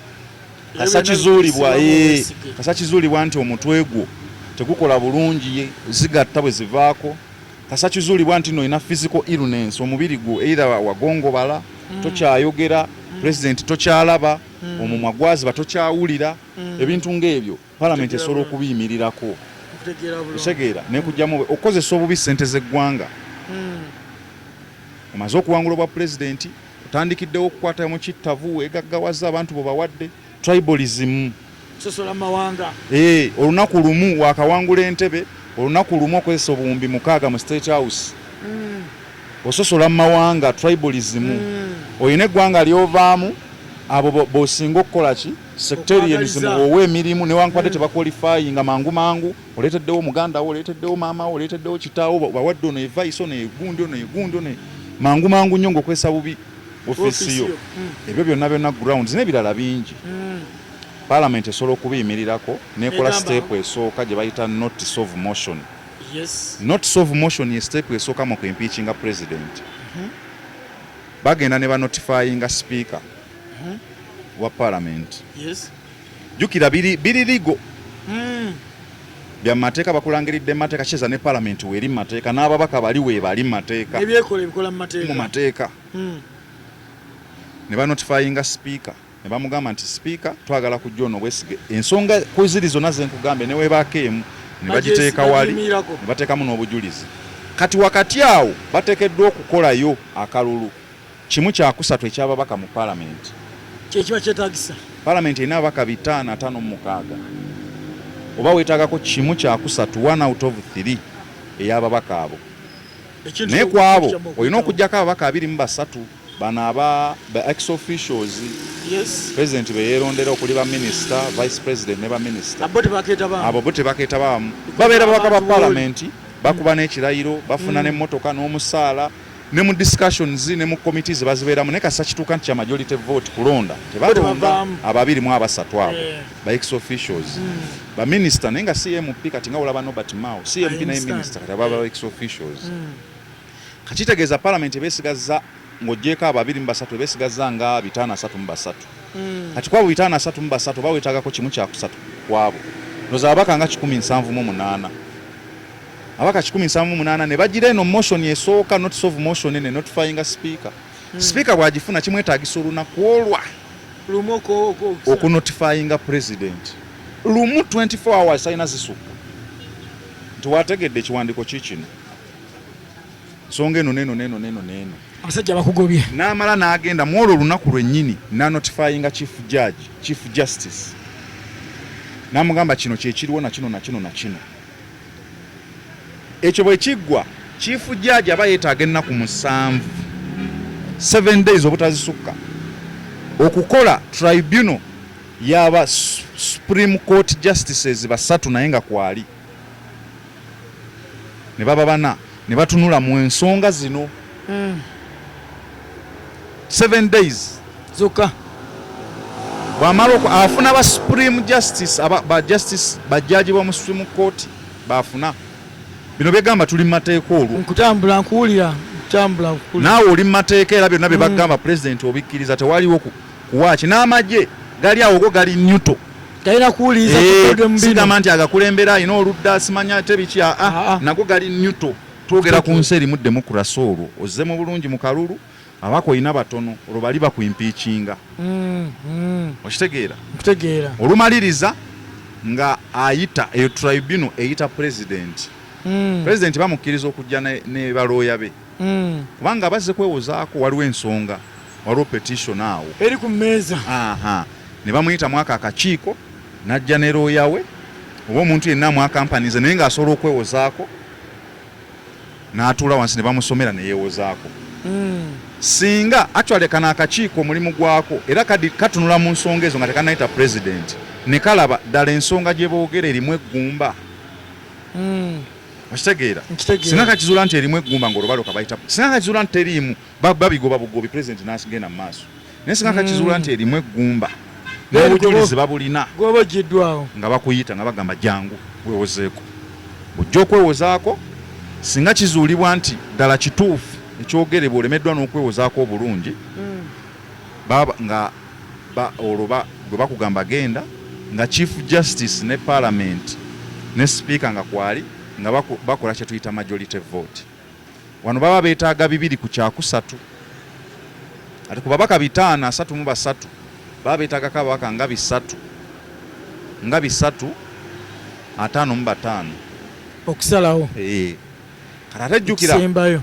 Kasa kizuulibwa nti omutwe gwo tegukola bulungi zigatta bwe zivaako. Kasa kizuulibwa nti oyina physical illness omubiri gwo either wagongobala tokyayogera president tokyalaba omumwa gwaziba tokyawulira ebintu ng'ebyo parliament esobola okubiyimirirako. Otegeera nekujjamu okozesa obubi ssente z'eggwanga. Omaze okuwangula obwa president otandikiddewo okukwata mu kittavu weegaggawaza abantu bo bawadde tribalism. Sosola mawanga. Olunaku lumu wakawangula entebe olunaku lumu okozesa obuwumbi 6 mu State House. Ososola mawanga tribalism. Oyina eggwanga lyovaamu abo bosinga okukola ki sectarianism owe emirimu newankubadde tebakwalifyinga mangu oleeteddewo muganda wo oleeteddewo maama wo oleeteddewo kitaawo bawadde ono evaisi ono egundi ono egundi ono mangu nnyo ng'okwesa bubi ofiisi yo. Ebyo byonna grounds n'ebirala bingi. Parliament esobola okubiyimirirako nekola step esooka gye bayita notice of motion. Notice of motion ye step esooka mu kuimpeachinga president. Bagenda ne banotifyinga speaker wa parliament. Jukira biri ligo. Bya mateeka bakulangiridde mateeka kyeza ne parliament weri mateeka n'ababaka bali we bali mateeka. Ebyekola ebikola mu mateeka. Ne banotifyinga speaker. Ne bamugamba nti speaker twagala kujja ono Besigye. Ensonga kweziri zonna ze nkugambe ne weebaako emu ne bagiteeka wali ne bateekamu n'obujulizi. kati wakati awo bateekeddwa okukolayo akalulu kimu kyakusatu ekyababaka mu paalamenti. Kyekiba kyetaagisa paalamenti erina ababaka 556 oba weetaagako kimu kyakusatu 1 out of 3 ey'ababaka abo. Naye ku abo olina okuggyako ababaka 23 bano aba ex officials. President be yeerondera okuli ba minister, vice president ne ba minister. Abo bo tebakeeta baamu babeera babaka ba paalamenti bakuba n'ekirayiro bafuna n'emmotoka n'omusaala ne mu discussions ne mu committees bazibeeramu naye kasa kituuka nti kya majority vote kulonda tebalonda ababiri mu abasatu abo ba ex officials ba minister naye nga CMP kati nga olaba Norbert Mao CMP naye minister kati aba ex officials kitegeeza paalamenti beesigaza ng'oggyeko ababiri mu basatu beesigaza nga 533 kati kwabo 533 bawetaagako kimu kyakusatu kwabo noza ababaka nga 178 abaka 178 ne bagira eno motion esooka notice of motion ne notifying speaker. Speaker bwagifuna kimwetaagisa olunaku olwa okunotifying president lumu 24 hours ayina zisukka nti wategedde ekiwandiiko kikino songa eno neno abasajja bakugobye n'amala n'agenda mu olwo olunaku lwennyini nanotifying chief justice n'amugamba kino kyekiriwo na kino ekyo bwe kiggwa chief judge aba yeetaaga ennaku 7 days obutazisukka okukola tribunal y'aba Supreme Court justices basatu naye nga kwali ne baba bana ne batunula mu ensonga zino 7 days zokka bwamala afuna ba Supreme Justice ba judge ba Supreme Court bafuna bino begamba tuli mateeka olwo nkutambula nkuwulira naawe oli mateeka era byonna bye bagamba president obikkiriza tewaliwo kuwaaki n'amagye gali awo go gali nyuto talina kuwuliriza sigamba nti agakulembera alina oludda simanya tebiki nago gali nyuto twogera ku nsi erimu demokrasi olwo ozzemu bulungi mu kalulu abako olina batono olwo bali bakuimpiikinga okitegeera olumaliriza nga ayita eyo tribunal eyita president president bamukkiriza okujja ne balooya be kubanga bazze kwewozaako waliwo ensonga waliwo petition awo eri ku mmeeza ne bamuyita mwaka akakiiko n'ajja ne looya we oba omuntu yenna amwakampanize naye ng'asobola okwewozaako n'atuula wansi ne bamusomera ne yeewozaako singa actually kana akakiiko omulimu gwako era katunula mu nsonga ezo nga tekanayita president ne kalaba ddala ensonga gye boogera erimu eggumba okitegeera singa kakizuula nti erimu eggumba ng'olubaloka bayita singa kakizuula nti teriimu babigoba bugobi president n'agenda mu maaso naye singa kakizuula nti erimu eggumba n'obujulizi babulina gwobagiddwawo nga bakuyita nga bagamba jangu weewozeeko bujja okwewozaako singa kizuulibwa nti ddala kituufu ekyogerebwa olemeddwa n'okwewozaako obulungi olwo bwe bakugamba genda nga chief justice ne parliament ne speaker nga kwali nga bakola kye tuyita majority vote wano baba beetaaga 2/3 ate ku babaka 533 baba beetaagako ababaka nga 5 okusalawo kati ate jjukira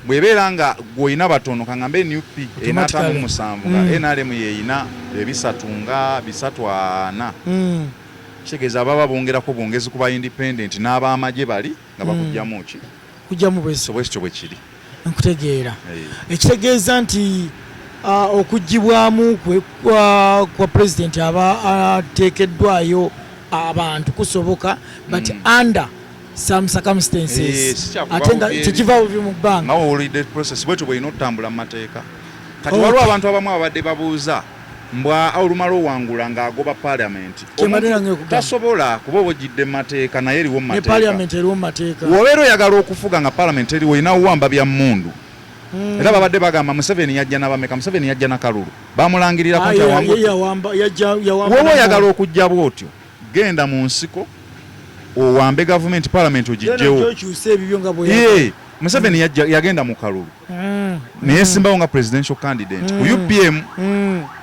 bw'ebeera nga gw'olina batono kaŋŋambe NUP erina 57 nga NRM yeeyina 3 nga 340 kitegeeza baba bongerako bwongezi ku ba independent n'ab'amagye bali nga bakugjamu ki kujjamu bwekyo bwe kiri nkutegeera ekitegeeza nti okuggibwamu kwa president aba ateekeddwayo abantu kusoboka but under some circumstances ate nga kyekiva bubi mu bbanga nga olidde process bwetyo bw'olina okutambula mu mateeka kati waliwo abantu abamu abadde babuuza mbwa olumala owangula ng'agoba paalamenti tasobola kuba obugidde mu mateeka naye eriwo mu mateeka wobeera oyagala okufuga nga paalamenti eriwo olina wuwamba bya mmundu era babadde bagamba Museveni yajja n'abameka Museveni yajja na Kalulu bamulangirirako nti woba oyagala okujja bwotyo genda mu nsiko owambe gavumenti paalamenti ogijjewo Museveni yagenda mu Kalulu neyesimbawo nga presidential candidate ku UPM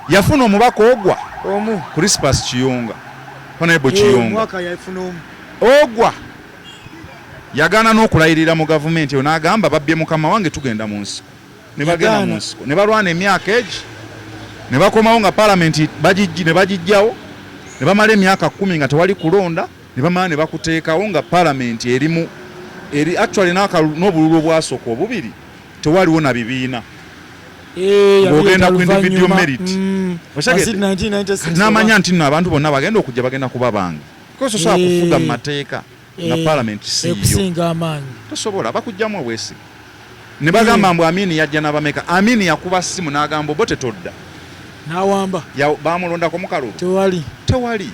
yafuna omubaka ogwa Crispus Kiyonga Honorable Kiyonga ogwa yagaana n'okulayirira mu gavumenti eyo n'agamba babbye mukama wange tugenda mu nsiko ne bagenda mu nsiko ne balwana emyaka egi ne bakomawo nga paalamenti ne bagijjawo ne bamala emyaka 10 nga tewali kulonda ne bamala ne bakuteekawo nga paalamenti eri actually n'obululu obwasooka obubiri tewaliwo na bibiina ng'ogenda ku individual merit n'amanya nti nno abantu bonna bagenda okujja bagenda kuba bange koso sobola kufuga mu mateeka nga paalamenti siiyo tosobola bakugjamu obwesige ne bagamba mbu Amini yajja n'abameka Amini yakuba ssimu n'agamba obo tetodda n'awamba baamulondako mu kalulu tewali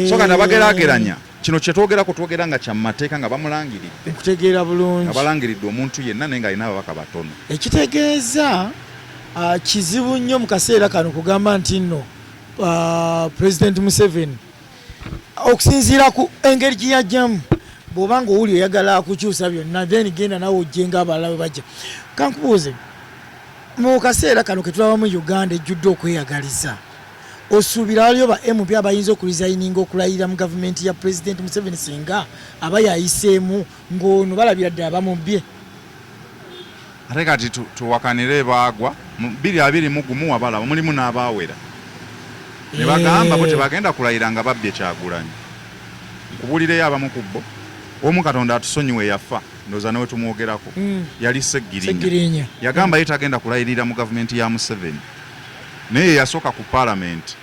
so kati abageraageranya kino kye twogera nga kya mateeka nga bamulangiridde okutegeera bulungi nga balangiridde omuntu yenna naye nga alina ababaka batono ekitegeeza kizibu nnyo mu kaseera kano kugamba nti nno President Museveni okusinziira ku engeri gye yajjamu bw'obanga owuli oyagala kukyusa byonna then genda nawe ojjenga abalala bwe bajja kankubuuze mu kaseera kano ke tulaba mu Uganda ejjudde okweyagaliza osuubira waliyo ba MP abayinza okuresigninga okulayira mu gavumenti ya President Museveni singa aba yayiseemu ng'ono balabira ddala bamubbye ate kati tuwakanire baagwa 221 abalaba mulimu n'abaawera ne bagamba bo tebagenda kulayira nga babbye Kyagulanyi nkubuulireyo abamu ku bo omu Katonda atusonyiwe yafa ndowooza nawe tumwogerako yali Seggirinya yagamba ye tagenda kulayirira mu gavumenti ya Museveni naye yasooka ku paalamenti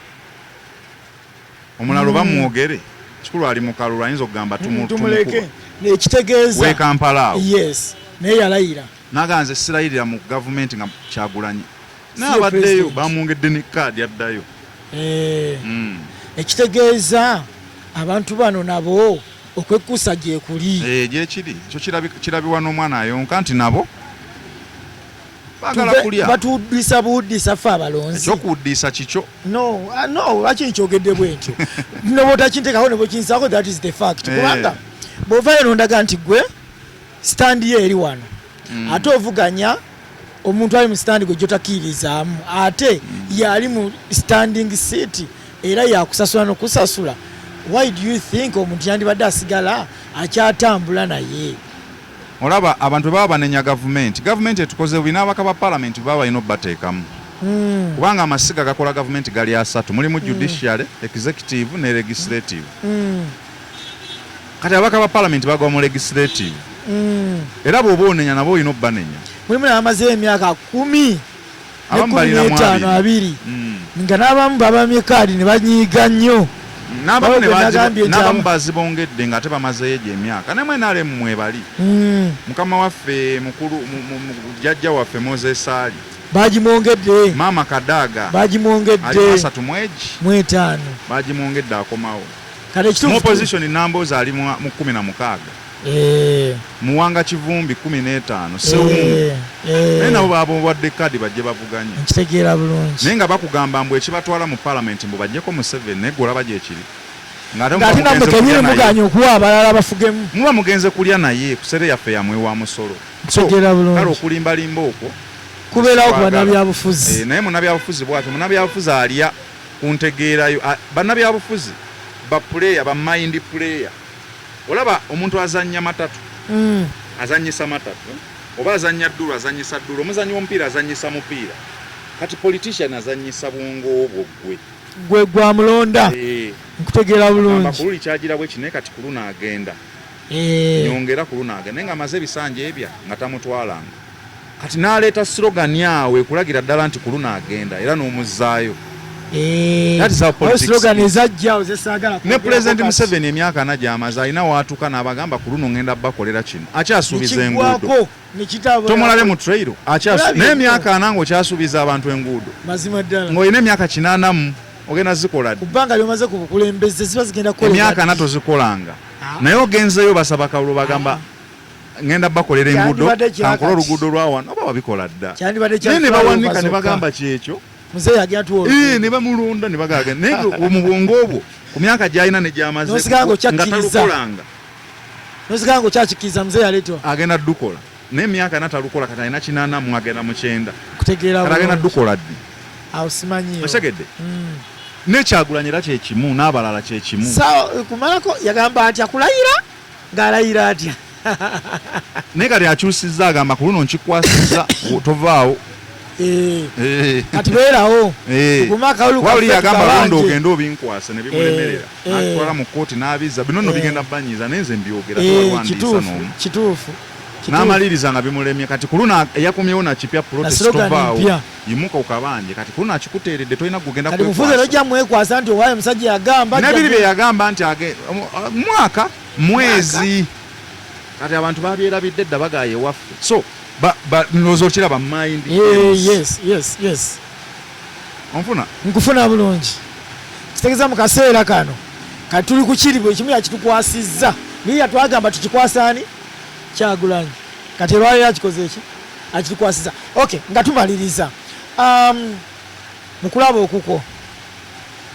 omulalo bamwogere kikulu ali mu kalulu ayinza okugamba tumuleke nekitegeeza we Kampala awo yes naye yalayira naganze sirayirira mu gavumenti nga Kyagulanyi n'abaddeyo bamwongedde ne kaadi addayo ekitegeeza abantu bano nabo okwekuusa gye kuli gyekiri ekyo kirabibwa n'omwana ayonka nti nabo bagala kulya batuddisa buddisa ffe abalonzi ekyokuddisa kikyo no lwaki nkyogedde bwentyo no bwotakinteekako ne bwekinsaako that is the fact kubanga bw'ovaayo nondaga nti gwe standi ye eri wano ate ovuganya omuntu ali mu standi gwe gyotakiirizaamu ate yali mu standing seat era yakusasula nokusasula why do you think omuntu yandibadde asigala akyatambula naye olaba abantu baba banenya gavumenti etukoze bina abaka ba paalamenti baba balina obbateekamu kubanga amasiga gakola gavumenti gali 3 mulimu judiciary executive ne legislative kati abaka ba paalamenti bagwa mu legislative era bw'oba onenya nabo olina obbanenya mulimu n'abamazeeyo emyaka 10 2 nga n'abamu babamye kaadi ne banyiiga nnyo n'abamu bazibongedde nga ate bamazeeyo gye emyaka nemwe naalemu mwebali mukama waffe mukulu jjajja waffe Moses Ali bagimwongedde maama Kadaga bagimwongedde ali 3 mwezi bagimwongedde akomawo mu opposition Nambooze ali mu 16 Muwanga Kivumbi 15 Sewungu naye nabo baabwadde kadi bajje bavuganye nkitegeera bulungi naye nga bakugamba mbu ekibatwala mu paalamenti mbu bajjeko Museveni naye golaba gyekiri ng'ate namwe kenyini muganye okuwa abalala bafugemu muba mugenze kulya naye kusere yaffe yamwe wa musolo nkitegeera bulungi kale okulimbalimba okwo kubeerawo ku bannabyabufuzi naye munnabyabufuzi bwatyo munnabyabufuzi alya ku ntegeerayo bannabyabufuzi ba puleya ba mind puleya olaba omuntu azannya matatu azannyisa matatu oba azannya ddulu azannyisa ddulu omuzannyi w'omupiira azannyisa mupiira kati politician azannyisa bwongo obwo gwe gwamulonda nkutegeera bulungi abakululi kyagira bwe kine kati kuluna agenda nyongera kuluna agenda naye nga amaze ebisanja ebya nga tamutwalanga kati n'aleeta slogan yawe ekulagira ddala nti kuluna agenda era n'omuzzaayo ne President Museveni emyaka 4 gy'amaze alina waatuuka n'abagamba ku luno ngenda bakolera kino akyasuubiza enguudo tomulabe mu trail naye emyaka 4 ng'okyasuubiza abantu enguudo ng'olina emyaka 80 ogenda zikola emyaka 4 tozikolanga naye ogenzeyo basaba kalulu bagamba ngenda bakolera enguudo kankola oluguudo lwa wano oba wabikola dda naye ne bawanika ne bagamba kyekyo muzeeyi agenda tuwo ne bamulonda ne bagaga naye mu bwongo obwo ku myaka gy'alina ne gy'amaze nga talukolanga nosiganga okyakikiriza muzeeyi aleetwa agenda ddukola naye emyaka natalukola kati alina 80 agenda mu 9 kutegeera kati agenda ddukola ddi awo simanyiyo osegedde ne Kyagulanyi era kyekimu n'abalala kyekimu kumalako yagamba nti akulayira ng'alayira atya naye kati akyusizza agamba ku luno nkikwasizza tovaawo kati beerawo wali yagamba londo ogenda obinkwasa ne bimulemerera atwala mu kkooti n'abizza bino nno bigenda banyiza naye nze mbyogera tewalwandiisa n'omu kituufu n'amaliriza nga bimulemye kati ku luno eyakomyewo nakipya protest tovaawo yimuka ukabanje kati ku luno akikuteeredde tolina kugenda kati mufuzi lojja mwekwasa nti owaayo omusajja yagamba nebiri bye yagamba nti mwaka mwezi kati abantu babyerabidde edda bagaaye ewaffe so ndowooza okiraba mind yes onfuna nkufuna bulungi kitegeeza mu kaseera kano kati tuli ku kiri bwe kimu yakitukwasizza naye yatwagamba tukikwasaani Kyagulanyi kati lwaliro akikoze eki akitukwasizza okay nga tumaliriza mu kulaba okukwo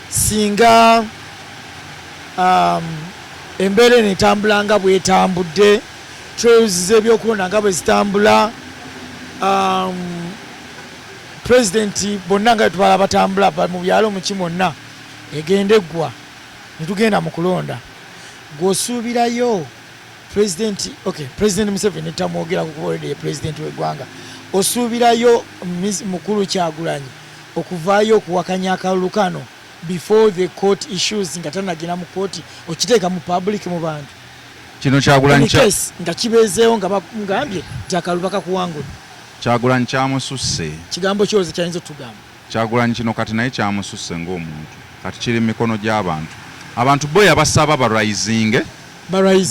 singa embeera eno etambula nga bwetambudde trails z'ebyokulonda nga bwe zitambula pulezidenti bonna nga betubala batambula mu byalo muki mwonna egenda eggwa ne tugenda mu kulonda gw'osuubirayo pulezidenti Museveni tamwogerako kuba olidde ye pulezidenti w'eggwanga osuubirayo mukulu Kyagulanyi okuvaayo okuwakanya akalulu kano before the court issues nga tanagenda mu kooti okiteeka mu public mu bantu kino Kyagulanyi nga kibeezeewo nga bagambye nti akalulu bakakuwangudde Kyagulanyi kyamususse kigambo kyoze kyayinza otugamba Kyagulanyi kino kati naye kyamususse ng'omuntu kati kiri mu mikono gy'abantu abantu bo yabasaba barayizinge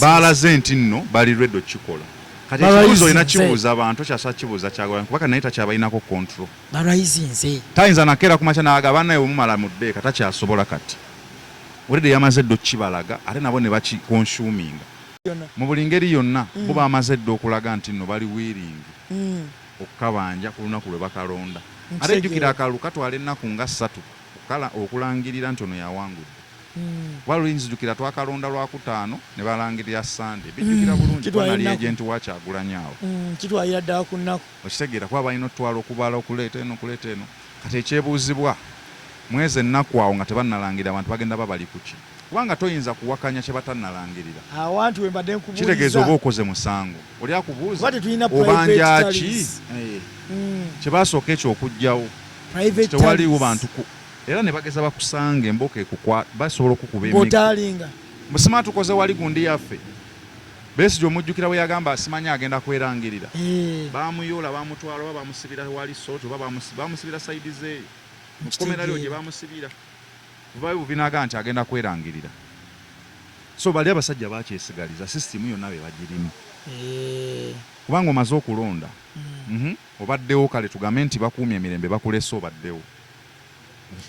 baalaze nti nno bali ready okikola kati ekibuuzo olina kibuuza abantu kyasa kibuuza Kyagulanyi kubaka naye takyabalinako control barayizinze tayinza nakeera kumakya naga bannaye omumala mu ddeeka takyasobola kati olidde yamaze dde okukibalaga ate nabo ne bakikonsuminga mu buli ngeri yonna bo bamaze dde okulaga nti nno bali wiiringi okukabanja ku lunaku lwe bakalonda ate ejjukira akalulu katwala ennaku nga 3 okulangirira nti ono yawangudde wali oyinzijukira twakalonda lwakutaano ne balangirira Sande bijjukira bulungi nali ejenti wa Kyagulanyi awo kitwalira ddala ku nnaku okitegeera kuba balina otwala okubala okuleeta eno kati ekyebuuzibwa mwezi ennaku awo nga tebannalangirira abantu bagenda babali kuki kubanga toyinza kuwakanya kye batannalangirira awantu we mbadde nkubuuliza kitegeeza oba okoze musango oli akubuuza obanja ki kye basooka ekyokugjawo tewaliwo bantu era ne bageza bakusanga emboka ekukwa basobola okukuba emikotalinga musima tukoze wali gundi yaffe Besigye omujjukira we yagamba asimanya agenda kwerangirira bamuyoola bamutwala oba bamusibira wali soto oba bamusibira saidi ze mukomera lyo gye bamusibira bubayo binaga nti agenda kwerangirira so bali abasajja bakyesigaliza system yonna be bagirimu kubanga omaze okulonda obaddewo kale tugambe nti bakuumye emirembe bakulese obaddewo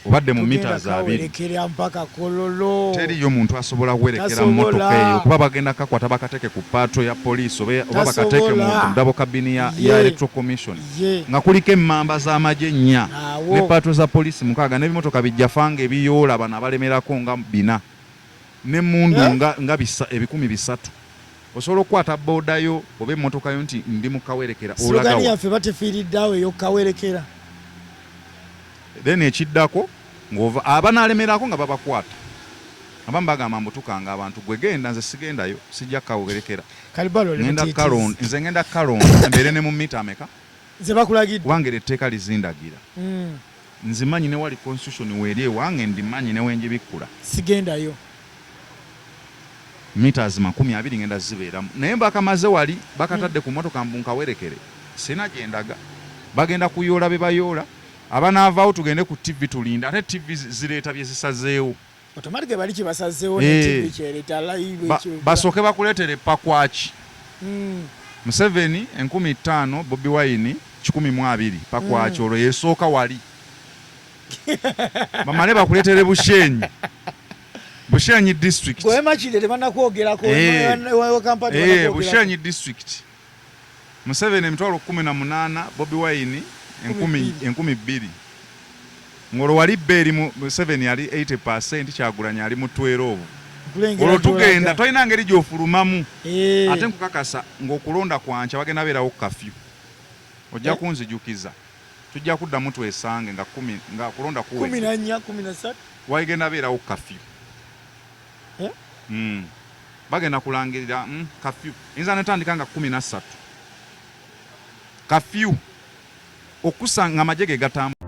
obadde mu mita za 2 teriyo muntu asobola kuwerekera mmotoka eyo kuba bagenda kakwata bakateke ku paato ya poliisi oba bakateke mu ndabo kabini ya electoral commission nga kuliko emmamba z'amagye 4 ne paato za poliisi 6 n'ebimotoka bijjafanga ebiyoola bano abalemerako nga 4 n'emmundu nga 300 osobola okukwata boodayo oba emmotoka yo nti ndi mu kawerekera olagawa yaffe batefiiriddeawo ey'okawerekera then ekiddako ng'ova abanalemerako nga babakwata abamu bagamba mbutukanga abantu gwe genda nze sigendayo sijja kawerekera nze ngenda kalonda mbeere ne mu mita ameka nze bakulagidde kubanga etteeka lizindagira nzimanyi ne wali constitution weeri ewange ndimanyi ne wenjibikkula sigendayo meters 20 ngenda zibeeramu naye bakamaze wali bakatadde ku motoka mbunkawerekere sina gyendaga bagenda kuyoola be bayoola abanaavaawo tugende ku TV tulinda ate TV zireeta bye zisazeewo automatic bali kibasazeewo ne TV kyereta live basooke bakuleetere pakwaki Museveni 15 Bobi Wine 12 pakwaki olwo yeesooka wali bamale bakuleetere Bushenyi district gwe machide tebanakwogerako kampani Bushenyi district Museveni emitwalo 18 Bobi Wine 12 ngolo wali beri mu 7 yali 80% Kyagulanyi ali mu 12 olwo tugenda tolina ngeri gy'ofulumamu ate nkukakasa ng'okulonda kwanca bagenda beerawo kafyu ojja kunzijukiza tujja kuddamu twesange nga 10 nga kulonda kuwe 14 13 waigenda beerawo kafyu bagenda kulangirira kafyu inza netandika nga 13 kafyu okusanga amajege gatamba